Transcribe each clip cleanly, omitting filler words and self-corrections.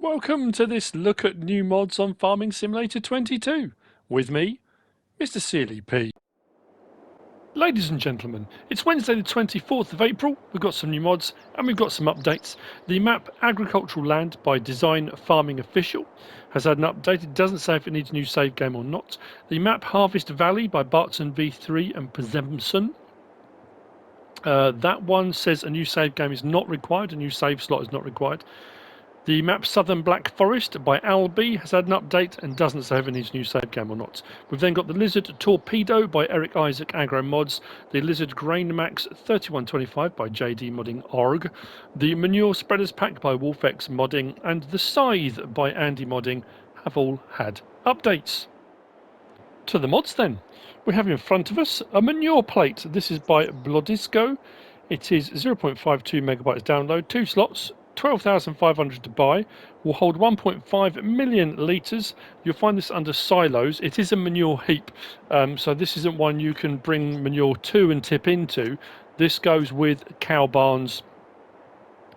Welcome to this look at new mods on Farming Simulator 22 with me, MrSealyp. Ladies and gentlemen, it's Wednesday the 24th of April. We've got some new mods and we've got some updates. The map Agricultural Land by Design Farming Official has had an update. It doesn't say if it needs a new save game or not. The map Harvest Valley by Barton V3 and Pezemson. That one says a new save game is not required, a new save slot is not required. The map Southern Black Forest by Albi has had an update and doesn't say if it needs a new save game or not. We've then got the Lizard Torpedo by Eric Isaac Agro Mods, the Lizard Grain Max 3125 by JD Modding Org, the Manure Spreaders Pack by Wolfex Modding, and the Scythe by Andy Modding have all had updates. To the mods then. We have in front of us a manure plate. This is by Blodisgo. It is 0.52 megabytes download, 2 slots, 12,500 to buy, will hold 1.5 million litres. You'll find this under silos. It is a manure heap, so this isn't one you can bring manure to and tip into. This goes with cow barns,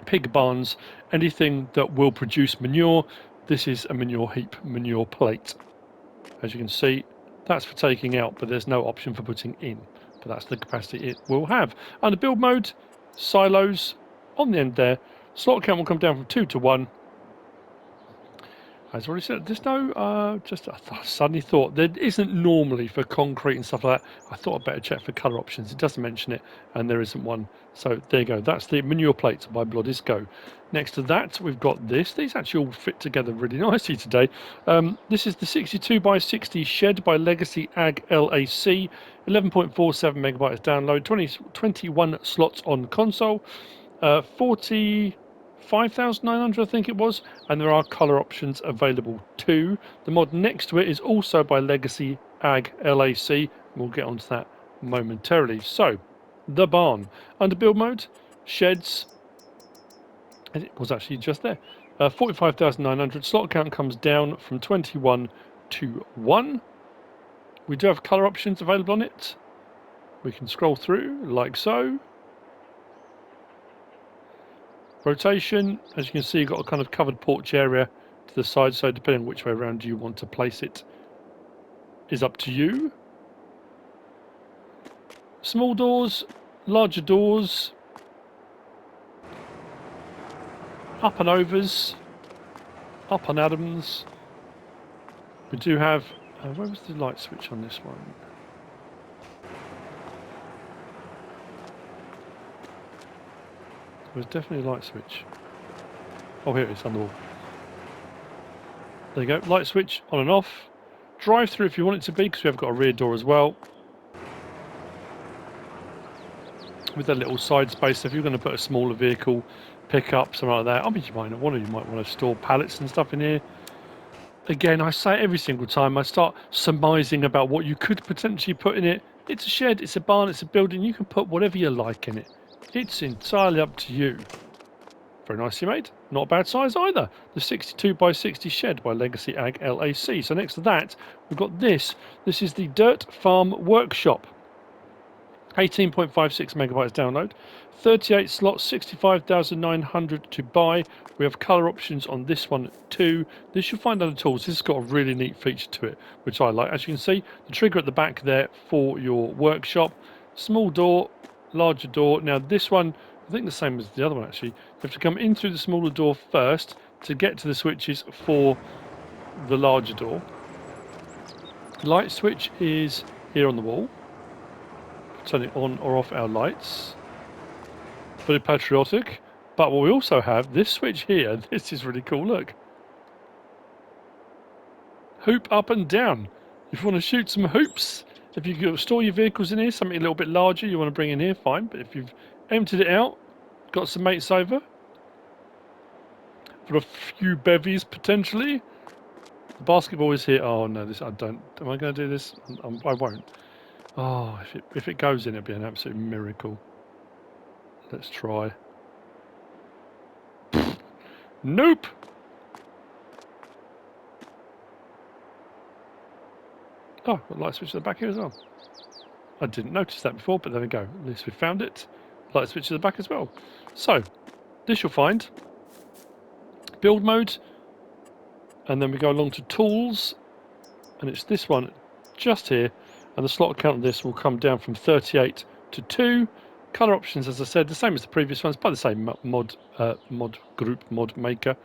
pig barns, anything that will produce manure. This is a manure heap, manure plate. As you can see, that's for taking out, but there's no option for putting in. But that's the capacity it will have. Under build mode, silos on the end there. Slot count will come down from 2 to 1. As already said, there's no, I suddenly thought there isn't normally for concrete and stuff like that. I thought I'd better check for colour options. It doesn't mention it, and there isn't one. So there you go. That's the manure plate by Blodisgo. Next to that, we've got this. These actually all fit together really nicely today. This is the 62 by 60 shed by LegacyAg-LAC. 11.47 megabytes download, 21 slots on console. 45,900 I think it was, and there are colour options available too. The mod next to it is also by LegacyAg-LAC. We'll get onto that momentarily. So, the barn. Under build mode, sheds, and it was actually just there. 45,900, slot count comes down from 21 to 1. We do have colour options available on it. We can scroll through like so. Rotation, as you can see, you've got a kind of covered porch area to the side, so depending on which way around you want to place it is up to you. Small doors, larger doors, up and overs, up and Adams. We do have, where was the light switch on this one? There's definitely a light switch. Oh, here it is on the wall. There you go. Light switch on and off. Drive through if you want it to be, because we have got a rear door as well. With a little side space. So if you're going to put a smaller vehicle, pickup, something like that. I mean, you might want to store pallets and stuff in here. Again, I say it every single time. I start surmising about what you could potentially put in it. It's a shed, it's a barn, it's a building. You can put whatever you like in it. It's entirely up to you. Very nicely made. Not a bad size either. The 62 by 60 shed by LegacyAg-LAC. So next to that, we've got this. This is the Dirt Farm Workshop. 18.56 megabytes download. 38 slots, 65,900 to buy. We have colour options on this one too. This you'll find under tools. This has got a really neat feature to it, which I like. As you can see, the trigger at the back there for your workshop. Small door, larger door. Now this one, I think the same as the other one actually. You have to come in through the smaller door first to get to the switches for the larger door. Light switch is here on the wall. Turning on or off our lights. Very patriotic. But what we also have, this switch here, this is really cool, look. Hoop up and down. If you want to shoot some hoops, if you store your vehicles in here, something a little bit larger you want to bring in here, fine. But if you've emptied it out, got some mates over, for a few bevies potentially. The basketball is here. Oh no, this I don't. Am I going to do this? I won't. Oh, if it goes in, it'll be an absolute miracle. Let's try. Nope. Oh, got a light switch at the back here as well. I didn't notice that before, but there we go. At least we found it. Light switch at the back as well. So, this you'll find. Build mode, and then we go along to tools, and it's this one just here, and the slot count of this will come down from 38 to 2. Color options, as I said, the same as the previous ones, by the same mod maker.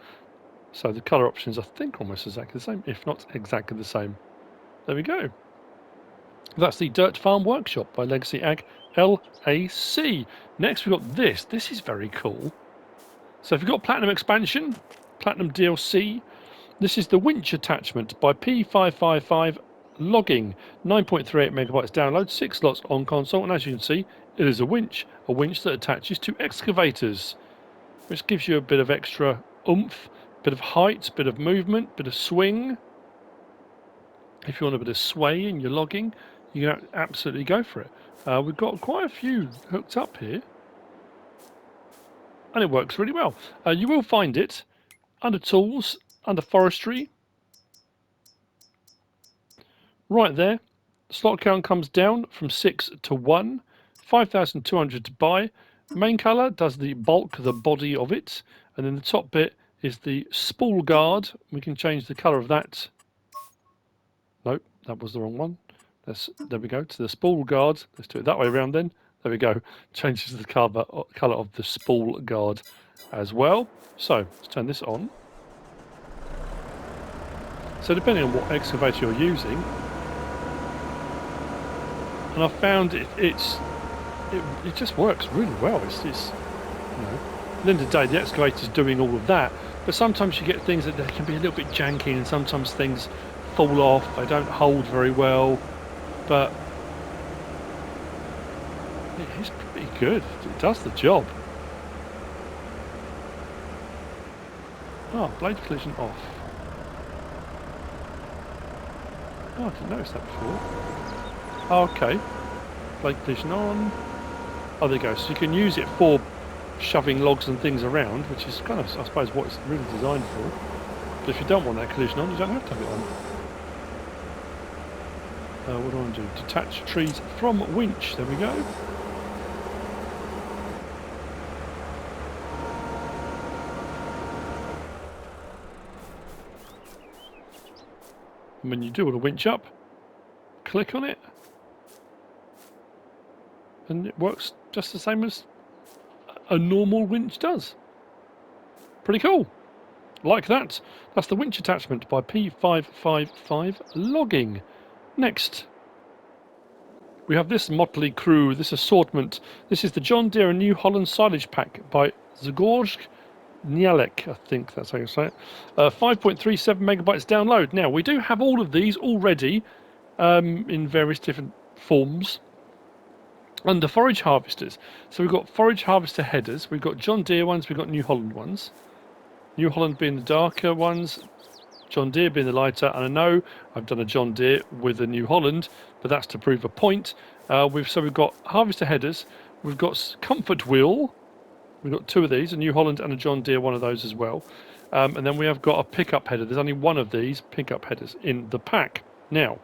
So the color options, I think, almost exactly the same, if not exactly the same. There we go. That's the Dirt Farm Workshop by LegacyAg-LAC. Next, we've got this. This is very cool. So if you've got Platinum Expansion, Platinum DLC, this is the Winch Attachment by P555 Logging. 9.38 megabytes download, 6 slots on console, and as you can see, it is a winch that attaches to excavators, which gives you a bit of extra oomph, bit of height, bit of movement, bit of swing. If you want a bit of sway in your logging, you can absolutely go for it. We've got quite a few hooked up here, and it works really well. You will find it under Tools, under Forestry, right there. Slot count comes down from 6 to 1, 5,200 to buy. Main colour does the bulk, the body of it, and then the top bit is the spool guard. We can change the colour of that. Nope, that was the wrong one. There we go, to the spool guard. Let's do it that way around then. There we go. Changes the colour of the spool guard as well. So let's turn this on. So depending on what excavator you're using, and I've found it just works really well. It's you know, at the end of the day, the excavator's doing all of that, but sometimes you get things that they can be a little bit janky, and sometimes things fall off. They don't hold very well, but it is pretty good. It does the job. Oh, blade collision off. Oh, I didn't notice that before. Oh, okay. Blade collision on. Oh, there you go. So you can use it for shoving logs and things around, which is kind of, I suppose, what it's really designed for. But if you don't want that collision on, you don't have to have it on. What do I want to do? Detach trees from winch. There we go. And when you do want to winch up, click on it, and it works just the same as a normal winch does. Pretty cool. Like that. That's the Winch Attachment by P555 Logging. Next, we have this motley crew, this assortment. This is the John Deere and New Holland Silage Pack by Zgorzknialec, I think that's how you say it. 5.37 megabytes download. Now, we do have all of these already in various different forms under forage harvesters. So we've got forage harvester headers, we've got John Deere ones, we've got New Holland ones. New Holland being the darker ones, John Deere being the lighter, and I know I've done a John Deere with a New Holland, but that's to prove a point. So we've got harvester headers, we've got comfort wheel, we've got 2 of these, a New Holland and a John Deere, one of those as well. And then we have got a pickup header. There's only one of these pickup headers in the pack. Now,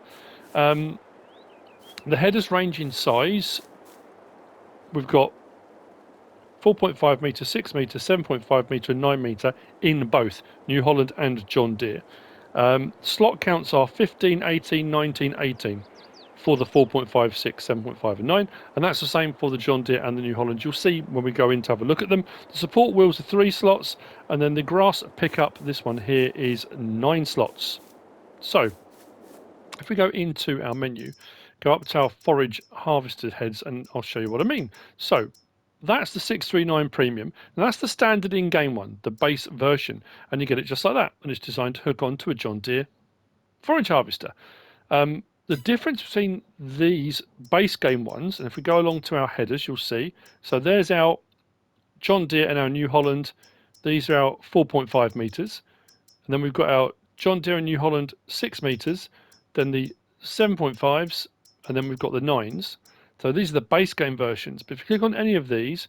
the headers range in size. We've got 4.5 metre, 6 metre, 7.5 metre and 9 metre in both New Holland and John Deere. Slot counts are 15, 18, 19, 18 for the 4.5, 6, 7.5 and 9, and that's the same for the John Deere and the New Holland. You'll see when we go in to have a look at them. The support wheels are 3 slots, and then the grass pickup, this one here, is 9 slots. So if we go into our menu, go up to our forage harvested heads, and I'll show you what I mean. So that's the 639 Premium, and that's the standard in-game one, the base version, and you get it just like that, and it's designed to hook onto a John Deere forage harvester. The difference between these base game ones, and if we go along to our headers, you'll see, so there's our John Deere and our New Holland. These are our 4.5 metres, and then we've got our John Deere and New Holland 6 metres, then the 7.5s, and then we've got the 9s. So these are the base game versions, but if you click on any of these,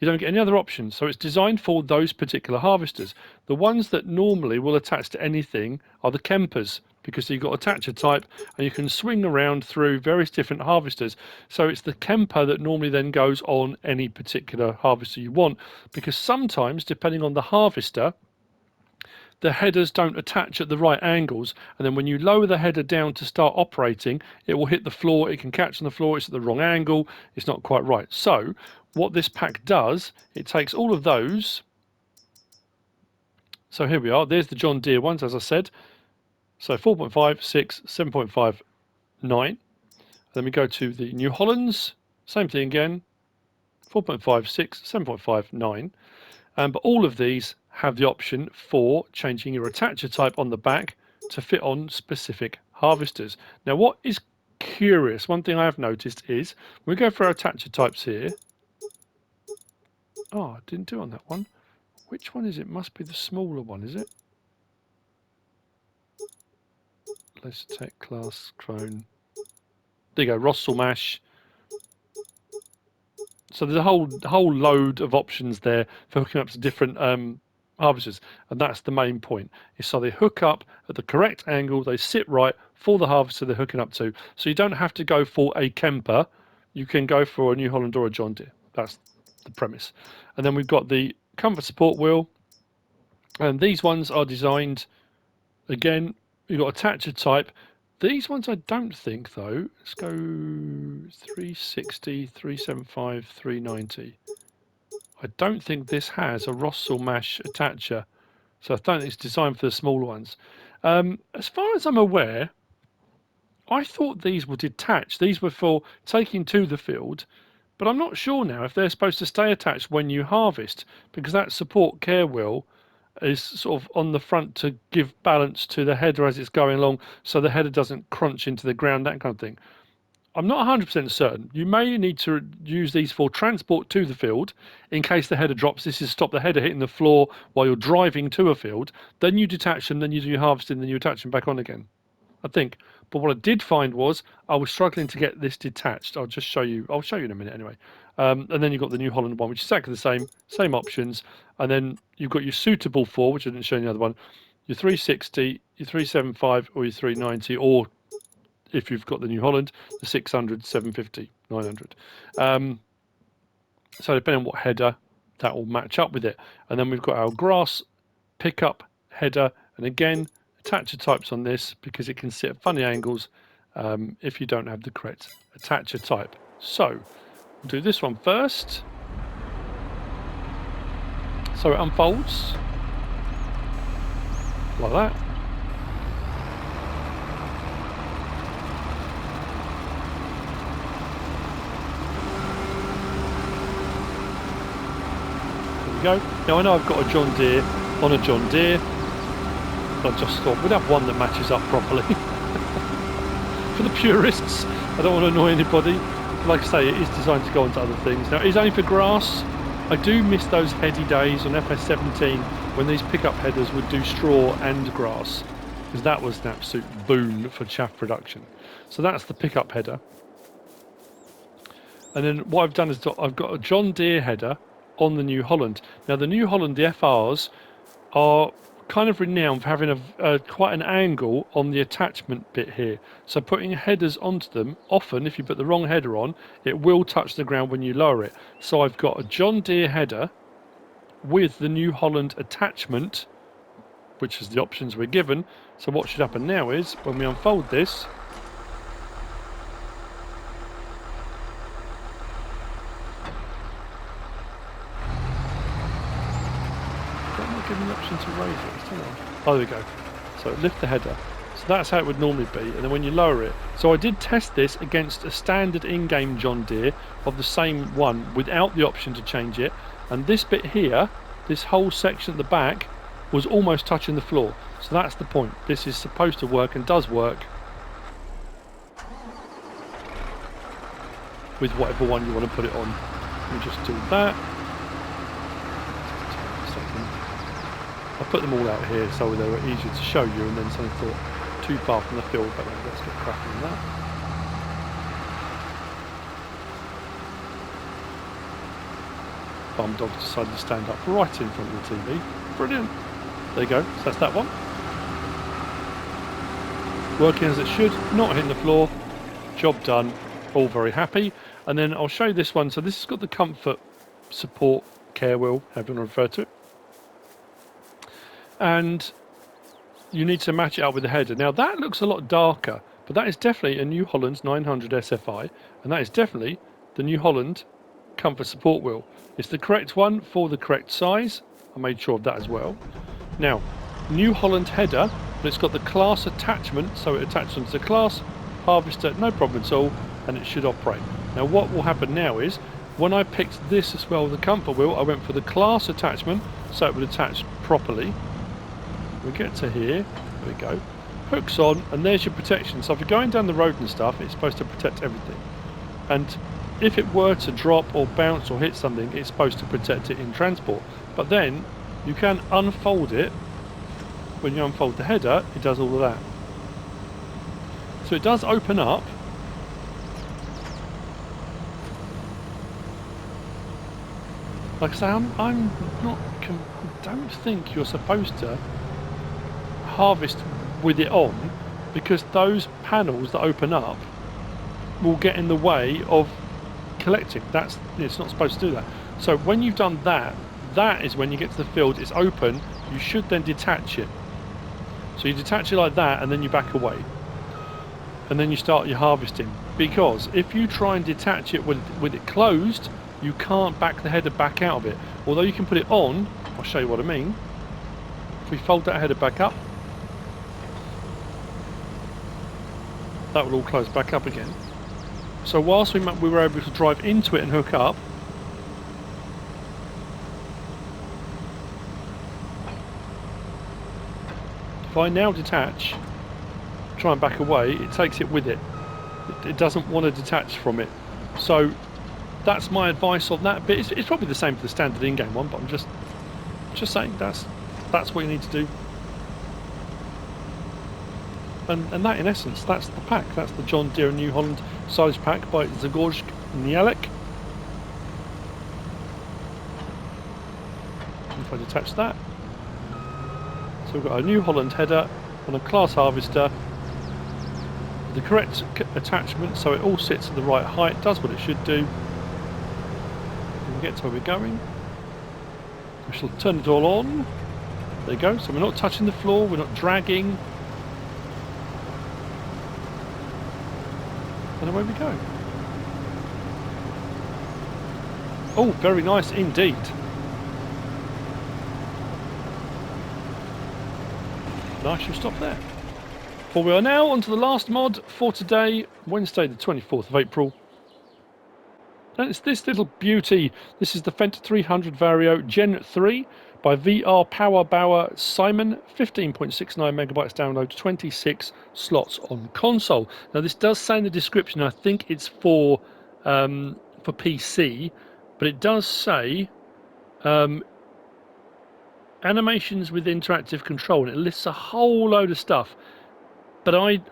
you don't get any other options. So it's designed for those particular harvesters. The ones that normally will attach to anything are the Kempers, because you've got attacher type and you can swing around through various different harvesters. So it's the Kemper that normally then goes on any particular harvester you want, because sometimes, depending on the harvester, the headers don't attach at the right angles, and then when you lower the header down to start operating, it will hit the floor, it can catch on the floor, it's at the wrong angle, it's not quite right. So what this pack does, it takes all of those. So here we are, there's the John Deere ones, as I said. So 4.5, 6, 7.5, 9. Then we go to the New Hollands, same thing again, 4.5, 6, 7.5, 9. But all of these have the option for changing your attacher type on the back to fit on specific harvesters. Now, what is curious, one thing I have noticed is, when we go for our attacher types here, oh, I didn't do on that one. Which one is it? Must be the smaller one, is it? Let's take class clone. There you go, Rossel Mash. So there's a whole load of options there for hooking up to different harvesters, and that's the main point. Is so they hook up at the correct angle, they sit right for the harvester they're hooking up to. So you don't have to go for a Kemper, you can go for a New Holland or a John Deere. That's the premise. And then we've got the comfort support wheel, and these ones are designed, again, you've got attacher type. These ones I don't think, though. Let's go 360, 375, 390. I don't think this has a Rossel Mash attacher, so I don't think it's designed for the smaller ones. As far as I'm aware, I thought these were detached. These were for taking to the field, but I'm not sure now if they're supposed to stay attached when you harvest, because that support care wheel is sort of on the front to give balance to the header as it's going along, so the header doesn't crunch into the ground, that kind of thing. I'm not 100% certain. You may need to use these for transport to the field in case the header drops. This is stop the header hitting the floor while you're driving to a field. Then you detach them, then you do your harvesting, then you attach them back on again, I think. But what I did find was I was struggling to get this detached. I'll just show you. I'll show you in a minute anyway. And then you've got the New Holland one, which is exactly the same options. And then you've got your suitable for, which I didn't show you the other one, your 360, your 375, or your 390, or if you've got the New Holland, the 600, 750, 900. So depending on what header, that will match up with it. And then we've got our grass pickup header, and again, attacher types on this because it can sit at funny angles if you don't have the correct attacher type. So we'll do this one first. So it unfolds like that. Go. Now I know I've got a John Deere on a John Deere, but I just thought we'd have one that matches up properly. For the purists, I don't want to annoy anybody. Like I say, it is designed to go onto other things. Now it is only for grass. I do miss those heady days on FS17 when these pickup headers would do straw and grass, because that was an absolute boon for chaff production. So that's the pickup header. And then what I've done is I've got a John Deere header on the New Holland. Now the New Holland, the FRs, are kind of renowned for having quite an angle on the attachment bit here. So putting headers onto them, often if you put the wrong header on, it will touch the ground when you lower it. So I've got a John Deere header with the New Holland attachment, which is the options we're given. So what should happen now is, when we unfold this, the option to raise it. Oh, there we go. So lift the header. So that's how it would normally be, and then when you lower it. So I did test this against a standard in-game John Deere of the same one without the option to change it, and this bit here, this whole section at the back, was almost touching the floor. So that's the point. This is supposed to work and does work with whatever one you want to put it on. We just do that. I put them all out here so they were easier to show you, and then someone thought too far from the field, but let's get cracking on that. Farm dog decided to stand up right in front of the TV. Brilliant. There you go. So that's that one. Working as it should, not hitting the floor. Job done. All very happy. And then I'll show you this one. So this has got the comfort support care wheel, however you want to refer to it. And you need to match it up with the header. Now that looks a lot darker, but that is definitely a New Holland 900 SFI, and that is definitely the New Holland comfort support wheel. It's the correct one for the correct size. I made sure of that as well. Now, New Holland header, but it's got the class attachment, so it attaches onto the class harvester, no problem at all, and it should operate. Now what will happen now is, when I picked this as well, the comfort wheel, I went for the class attachment, so it would attach properly. We get to here, there we go, hooks on, and there's your protection. So if you're going down the road and stuff, it's supposed to protect everything. And if it were to drop or bounce or hit something, it's supposed to protect it in transport. But then you can unfold it. When you unfold the header, it does all of that. So it does open up. Like I say, I'm not. I don't think you're supposed to harvest with it on, because those panels that open up will get in the way of collecting. It's not supposed to do that. So when you've done that, that is when you get to the field, it's open, you should then detach it. So you detach it like that, and then you back away, and then you start your harvesting. Because if you try and detach it with it closed, you can't back the header back out of it. Although you can put it on, I'll show you what I mean. If we fold that header back up, that will all close back up again. So whilst we were able to drive into it and hook up, if I now detach, try and back away, it takes it with it. It doesn't want to detach from it. So that's my advice on that bit. It's probably the same for the standard in-game one, but I'm just saying that's what you need to do. And that, in essence, that's the pack. That's the John Deere New Holland Silage pack by Zgorzknialec. If I detach that, so we've got a New Holland header on a class harvester, the correct attachment, so it all sits at the right height, does what it should do. And we get to where we're going. We shall turn it all on. There you go. So we're not touching the floor, we're not dragging. And away we go. Oh, very nice indeed. I shall stop there. For we are now on to the last mod for today, Wednesday the 24th of April. And it's this little beauty. This is the Fendt 300 Vario Gen 3 by VR Power Bauer Simon, 15.69 megabytes download, 26 slots on console. Now this does say in the description, I think it's for PC, but it does say animations with interactive control, and it lists a whole load of stuff. But I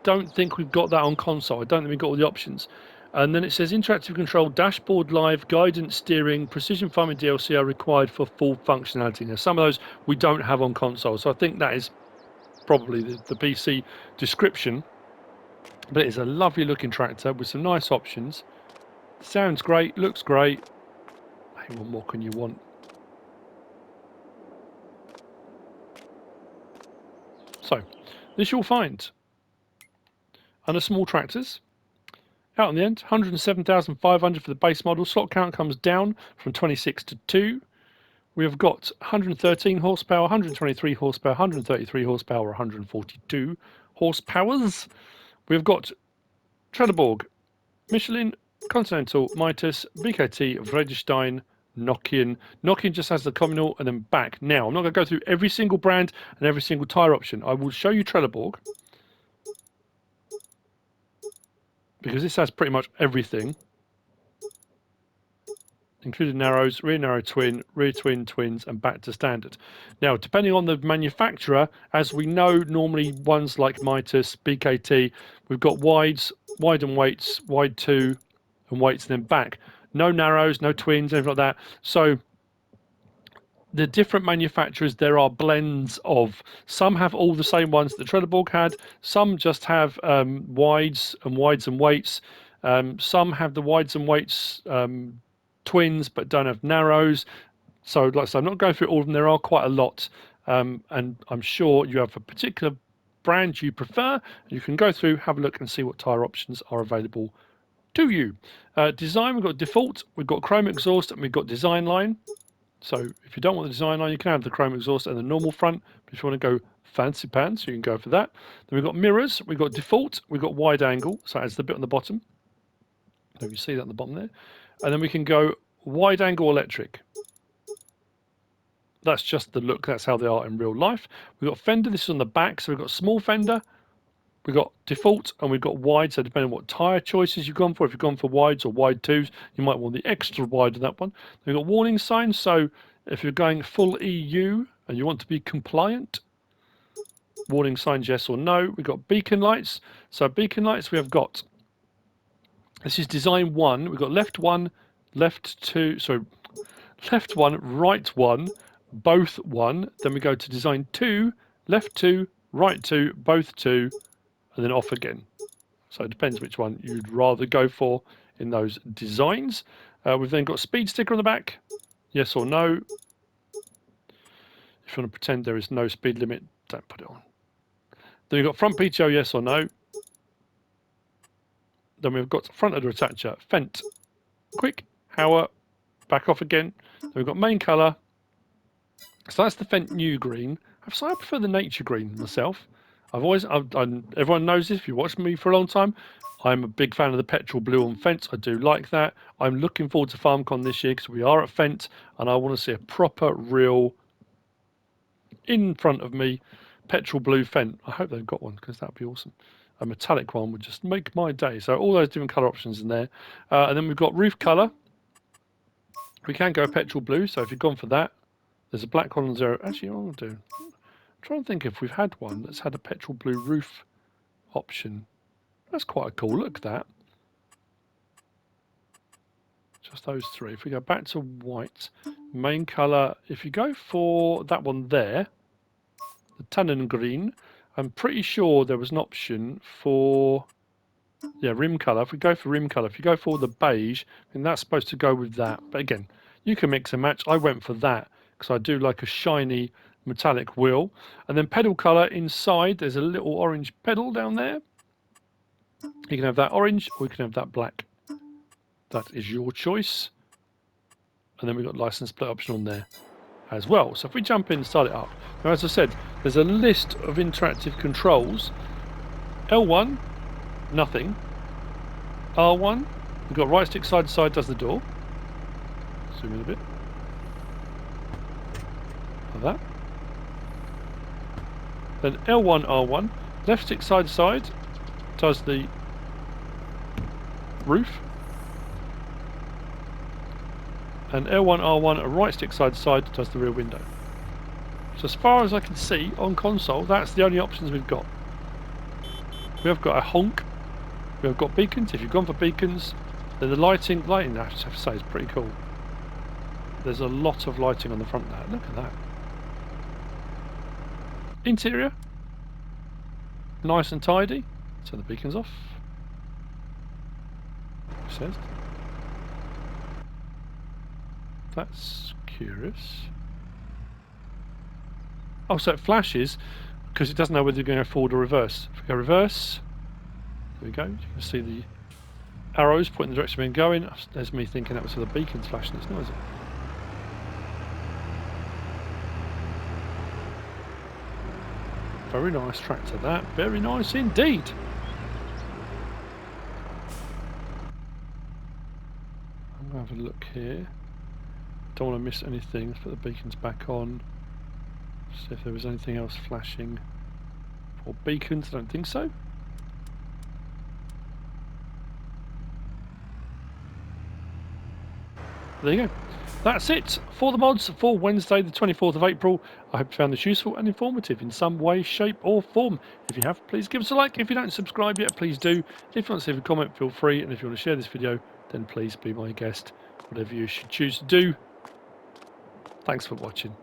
don't think we've got that on console. I don't think we've got all the options. And then it says interactive control, dashboard live, guidance, steering, precision farming DLC are required for full functionality. Now, some of those we don't have on console, so I think that is probably the PC description. But it is a lovely looking tractor with some nice options. Sounds great, looks great. Hey, what more can you want? So, this you'll find under small tractors. Out in the end, 107,500 for the base model. Slot count comes down from 26 to 2. We have got 113 horsepower, 123 horsepower, 133 horsepower, 142 horsepowers. We have got Trelleborg, Michelin, Continental, Mitas, BKT, Vredestein, Nokian. Nokian just has the communal and then back. Now, I'm not going to go through every single brand and every single tyre option. I will show you Trelleborg, because this has pretty much everything, including narrows, rear narrow twin, rear twin, twins, and back to standard. Now, depending on the manufacturer, as we know, normally ones like Mitas, BKT, we've got wides, wide and weights, wide 2, and weights, and then back. No narrows, no twins, anything like that. So the different manufacturers, there are blends of. Some have all the same ones that Trelleborg had. Some just have wides and weights. Some have the wides and weights twins but don't have narrows. So like I said, I'm not going through all of them. There are quite a lot. and I'm sure you have a particular brand you prefer. You can go through, have a look, and see what tyre options are available to you. Design, we've got default, we've got chrome exhaust, and we've got design line. So if you don't want the design line, you can have the chrome exhaust and the normal front. But if you want to go fancy pants, you can go for that. Then we've got mirrors, we've got default, we've got wide angle, so that's the bit on the bottom. So you see that on the bottom there. And then we can go wide angle electric. That's just the look, that's how they are in real life. We've got fender, this is on the back, so we've got small fender, we've got default, and we've got wide, so depending on what tyre choices you've gone for, if you've gone for wides or wide twos, you might want the extra wide on that one. Then we've got warning signs, so if you're going full EU and you want to be compliant, warning signs yes or no. We've got beacon lights, so beacon lights we have got, this is design 1, we've got left 1, left 2, sorry, left 1, right 1, both 1, then we go to design 2, left 2, right 2, both 2, and then off again. So it depends which one you'd rather go for in those designs. We've then got speed sticker on the back, yes or no. If you want to pretend there is no speed limit, don't put it on. Then we've got front PTO, yes or no. Then we've got front header attacher, Fendt, quick, hour, back off again. Then we've got main colour. So that's the Fendt new green. So I prefer the nature green myself. Everyone knows this, if you watched me for a long time, I'm a big fan of the petrol blue on Fendt. I do like that. I'm looking forward to FarmCon this year because we are at Fendt and I want to see a proper, real, in front of me, petrol blue Fendt. I hope they've got one because that would be awesome. A metallic one would just make my day. So all those different colour options in there. And then we've got roof colour. We can go petrol blue, so if you've gone for that, there's a black Holland Zero. Actually, what I'll do, I'm trying to think if we've had one that's had a petrol blue roof option. That's quite a cool look, that. Just those three. If we go back to white, main colour, if you go for that one there, the tannin green, I'm pretty sure there was an option for, yeah, rim colour. If we go for rim colour, if you go for the beige, then that's supposed to go with that. But again, you can mix and match. I went for that because I do like a shiny metallic wheel. And then pedal colour inside, there's a little orange pedal down there. You can have that orange or you can have that black. That is your choice. And then we've got license plate option on there as well. So if we jump in and start it up. Now, as I said, there's a list of interactive controls. L1, nothing. R1, we've got right stick side to side, does the door. Zoom in a bit. Like that. Then L1, R1, left stick side to side, does the roof. And L1, R1, a right stick side to side, does the rear window. So as far as I can see on console, that's the only options we've got. We have got a honk. We have got beacons. If you've gone for beacons, then the lighting, I have to say, is pretty cool. There's a lot of lighting on the front there. Look at that. Interior, nice and tidy. Turn the beacons off. It says. That's curious. Oh, so it flashes because it doesn't know whether you're going to go forward or reverse. If we go reverse, there we go. You can see the arrows pointing the direction we're going. There's me thinking that was for the beacons flashing. It's not, is it? Very nice tractor, that. Very nice indeed. I'm going to have a look here. Don't want to miss anything. Let's put the beacons back on. See if there was anything else flashing. For beacons, I don't think so. There you go. That's it for the mods for Wednesday the 24th of April. I hope you found this useful and informative in some way, shape or form. If you have, please give us a like. If you don't subscribe yet, please do. If you want to leave a comment, feel free. And if you want to share this video, then please be my guest. Whatever you should choose to do. Thanks for watching.